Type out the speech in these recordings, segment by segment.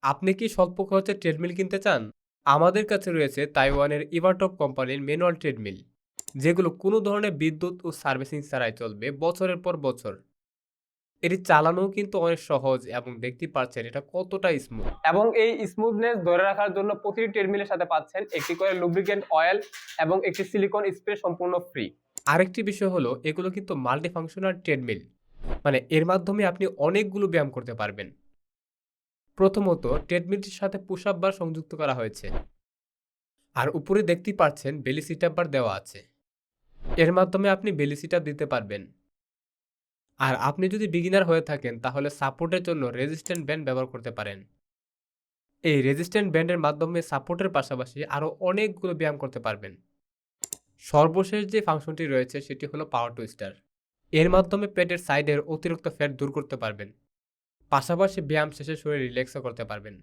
আপনি কি স্বল্প খরচে ট্রেডমিল কিনতে চান? আমাদের কাছে রয়েছে তাইওয়ানের ইভারটপ কোম্পানির ম্যানুয়াল ট্রেডমিল, যেগুলো কোনো ধরনের বিদ্যুৎ ও সার্ভিসিং ছাড়াই চলবে বছরের পর বছর। এটি চালানোও কিন্তু অনেক সহজ এবং দেখতেই পাচ্ছেন এটা কতটা স্মুথ। এবং এই স্মুথনেস ধরে রাখার জন্য প্রতিটি ট্রেডমিলের সাথে পাচ্ছেন একটি করে লুব্রিকেন্ট অয়েল এবং একটি সিলিকন স্প্রে সম্পূর্ণ ফ্রি। আরেকটি বিষয় হলো এগুলো কিন্তু মাল্টি ফাংশনাল ট্রেডমিল, মানে এর মাধ্যমে আপনি অনেকগুলো ব্যায়াম করতে পারবেন। প্রথমত ট্রেডমিলটির সাথে পুশ আপ বার সংযুক্ত করা হয়েছে, আর উপরে দেখতেই পাচ্ছেন বেলি সিট আপ বার দেওয়া আছে। এর মাধ্যমে আপনি বেলি সিট আপ দিতে পারবেন। আর আপনি যদি বিগিনার হয়ে থাকেন তাহলে সাপোর্টের জন্য রেজিস্ট্যান্ট ব্যান্ড ব্যবহার করতে পারেন। এই রেজিস্ট্যান্ট ব্যান্ডের মাধ্যমে সাপোর্টের পাশাপাশি আরও অনেকগুলো ব্যায়াম করতে পারবেন। সর্বশেষ যে ফাংশনটি রয়েছে সেটি হলো পাওয়ার টুইস্টার। এর মাধ্যমে পেটের সাইডের অতিরিক্ত ফ্যাট দূর করতে পারবেন, পাশাপাশি ব্যায়াম শেষে শরীর রিল্যাক্সও করতে পারবেন।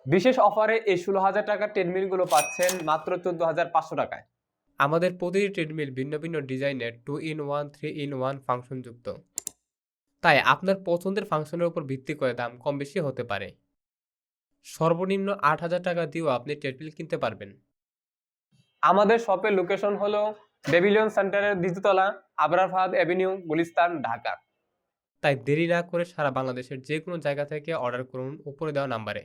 বিশেষ অফারে এই ১৬,০০০ টাকার ট্রেডমিলগুলো পাচ্ছেন মাত্র ১৪,৫০০ টাকায়। আমাদের প্রতিটি ট্রেডমিল ভিন্ন ভিন্ন ডিজাইনের 2 in 1 3 in 1 ফাংশনযুক্ত, তাই আপনার পছন্দের ফাংশনের উপর ভিত্তি করে দাম কম বেশি হতে পারে। সর্বনিম্ন ৮,০০০ টাকা দিয়েও আপনি ট্রেডমিল কিনতে পারবেন। আমাদের শপের লোকেশন হলো বেবিলিয়ন সেন্টারের দ্বিতীয়তলা, আবরার ফাহাদ এভিনিউ, গুলিস্তান, ঢাকা। তাই দেরি না করে সারা বাংলাদেশের যে কোনো জায়গা থেকে অর্ডার করুন উপরে দেওয়া নাম্বারে।